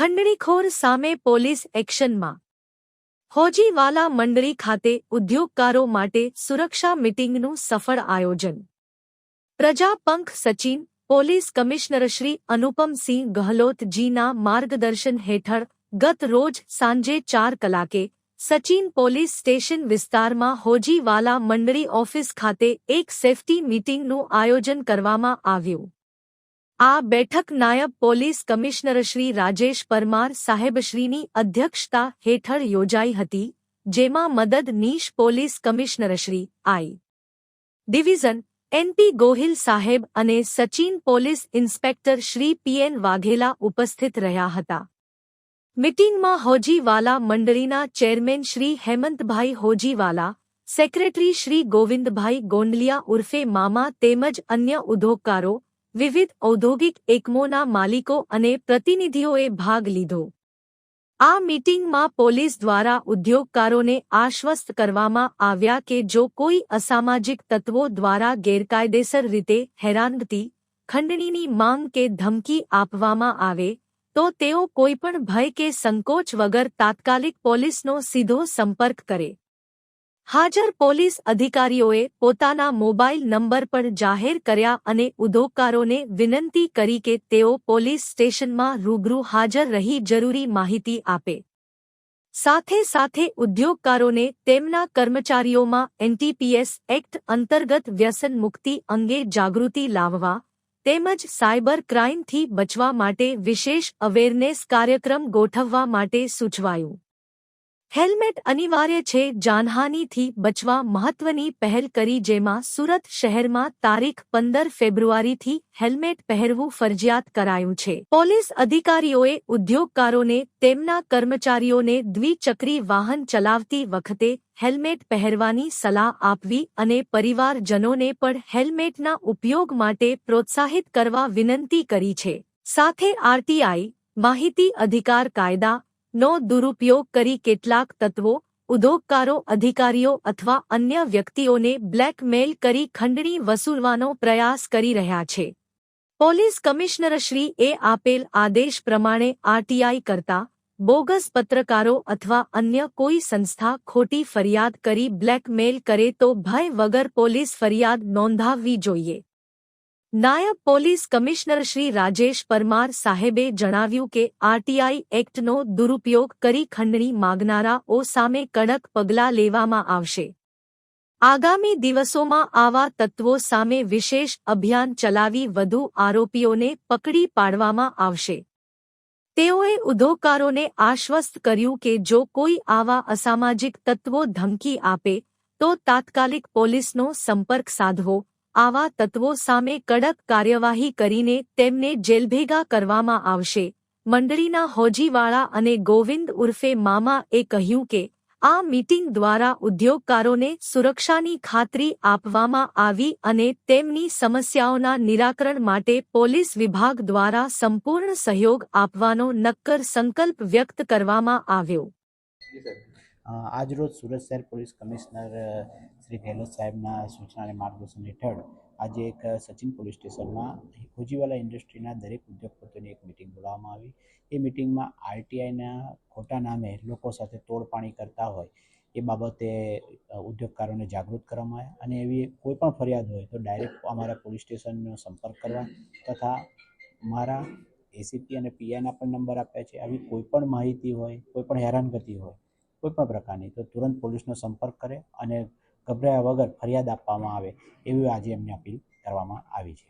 ખંડણીખોર સામે પોલીસ એક્શનમાં હોજીવાલા મંડળી ખાતે ઉદ્યોગકારો માટે સુરક્ષા મીટિંગનું સફળ આયોજન। પ્રજાપંખ સચિન પોલીસ કમિશનર શ્રી અનુપમસિંહ ગહલોતજીના માર્ગદર્શન હેઠળ ગત રોજ સાંજે 4 કલાકે સચિન પોલીસ સ્ટેશન વિસ્તારમાં હોજીવાલા મંડળી ઓફિસ ખાતે એક સેફટી મીટિંગનું આયોજન કરવામાં આવ્યું। આ બેઠક નાયબ પોલીસ કમિશનર શ્રી રાજેશ પરમાર સાહેબશ્રીની અધ્યક્ષતા હેઠળ યોજાઈ હતી, જેમાં મદદનીશ police commissioner Shri I division NP Gohil સાહેબ અને Sachin police inspector Shri PN Vaghela ઉપસ્થિત રહ્યા હતા। મીટિંગમાં હોજીવાલા મંડળીના ચેરમેન શ્રી હેમંતભાઈ હોજીવાલા, સેક્રેટરી શ્રી ગોવિંદભાઈ ગોંડલિયા ઉર્ફે મામા તેમજ અન્ય ઉદ્યોગકારો, વિવિધ ઔદ્યોગિક એકમોના માલિકો અને પ્રતિનિધિઓએ ભાગ લીધો। આ મીટિંગમાં પોલીસ દ્વારા ઉદ્યોગકારોને આશ્વસ્ત કરવામાં આવ્યા કે જો કોઈ અસામાજિક તત્વો દ્વારા ગેરકાયદેસર રીતે હેરાનગતિ, ખંડણીની માંગ કે ધમકી આપવામાં આવે તો તેઓ કોઈપણ ભય કે સંકોચ વગર તાત્કાલિક પોલીસનો સીધો સંપર્ક કરે। હાજર પોલીસ અધિકારીઓએ પોતાના મોબાઈલ નંબર પણ જાહેર કર્યા અને ઉદ્યોગકારોને વિનંતી કરી કે તેઓ પોલીસ સ્ટેશનમાં રૂબરૂ હાજર રહી જરૂરી માહિતી આપે। સાથે સાથે ઉદ્યોગકારોને તેમના કર્મચારીઓમાં એનટીપીએસ એક્ટ અંતર્ગત વ્યસન મુક્તિ અંગે જાગૃતિ લાવવા તેમજ સાયબર ક્રાઇમથી બચવા માટે વિશેષ અવેરનેસ કાર્યક્રમ ગોઠવવા માટે સૂચવાયું। હેલ્મેટ અનિવાર્ય છે, જાનહાનિથી બચવા મહત્વની પહેલ કરી, જેમાં સુરત શહેરમાં તારીખ 15 ફેબ્રુઆરીથી હેલ્મેટ પહેરવું ફરજિયાત કરાયું છે। પોલીસ અધિકારીઓએ ઉદ્યોગકારોને તેમના કર્મચારીઓને દ્વિચક્રી વાહન ચલાવતી વખતે હેલ્મેટ પહેરવાની સલાહ આપવી અને પરિવારજનોને પણ હેલ્મેટના ઉપયોગ માટે પ્રોત્સાહિત કરવા વિનંતી કરી છે। સાથે આરટીઆઈ, માહિતી અધિકાર કાયદા નો દુરુપયોગ કરી કેટલાક તત્વો, ઉદ્યોગકારો અધિકારીઓ અથવા અન્ય વ્યક્તિઓને બ્લેકમેલ કરી ખંડણી વસૂલવાનો પ્રયાસ કરી રહ્યા છે। પોલીસ કમિશનરશ્રીએ આપેલ આદેશ પ્રમાણે આરટીઆઈ કરતા બોગસ પત્રકારો અથવા અન્ય કોઈ સંસ્થા ખોટી ફરિયાદ કરી બ્લેકમેલ કરે તો ભય વગર પોલીસ ફરિયાદ નોંધાવવી જોઈએ। નાયબ પોલીસ કમિશનર શ્રી રાજેશ પરમાર સાહેબે જણાવ્યું કે આરટીઆઈ એક્ટનો દુરુપયોગ કરી ખંડણી માગનારાઓ સામે કડક પગલાં લેવામાં આવશે। આગામી દિવસોમાં આવા તત્વો સામે વિશેષ અભિયાન ચલાવી વધુ આરોપીઓને પકડી પાડવામાં આવશે। તેઓએ ઉદ્યોગકારોને આશ્વસ્ત કર્યું કે જો કોઈ આવા અસામાજિક તત્વો ધમકી આપે તો તાત્કાલિક પોલીસનો સંપર્ક સાધવો। આવા તત્વો સામે કડક કાર્યવાહી કરીને તેમને જેલભેગા કરવામાં આવશે। મંડળીના હોજીવાળા અને ગોવિંદ ઉર્ફે મામાએ કહ્યું કે આ મીટિંગ દ્વારા ઉદ્યોગકારોને સુરક્ષાની ખાતરી આપવામાં આવી અને તેમની સમસ્યાઓના નિરાકરણ માટે પોલીસ વિભાગ દ્વારા સંપૂર્ણ સહયોગ આપવાનો નક્કર સંકલ્પ વ્યક્ત કરવામાં આવ્યો। આજરોજ સુરત શહેર પોલીસ કમિશનર શ્રી ગેહલોત સાહેબના સૂચના અને માર્ગદર્શન હેઠળ આજે એક સચિન પોલીસ સ્ટેશનમાં હોજીવાલા ઇન્ડસ્ટ્રીના દરેક ઉદ્યોગપતિઓની એક મિટિંગ બોલાવવામાં આવી। એ મિટિંગમાં આરટીઆઈના ખોટા નામે લોકો સાથે તોડપાણી કરતા હોય એ બાબતે ઉદ્યોગકારોને જાગૃત કરવામાં આવ્યા અને એવી કોઈ પણ ફરિયાદ હોય તો ડાયરેક્ટ અમારા પોલીસ સ્ટેશનનો સંપર્ક કરવા તથા મારા એસીપી અને પીઆઈના પણ નંબર આપ્યા છે। આવી કોઈ પણ માહિતી હોય, કોઈ પણ હેરાનગતિ હોય કોઈપણ પ્રકારની તો તુરંત પોલીસનો સંપર્ક કરે અને ગભરાયા વગર ફરિયાદ આપવામાં આવે એવી આજે એમને અપીલ કરવામાં આવી છે।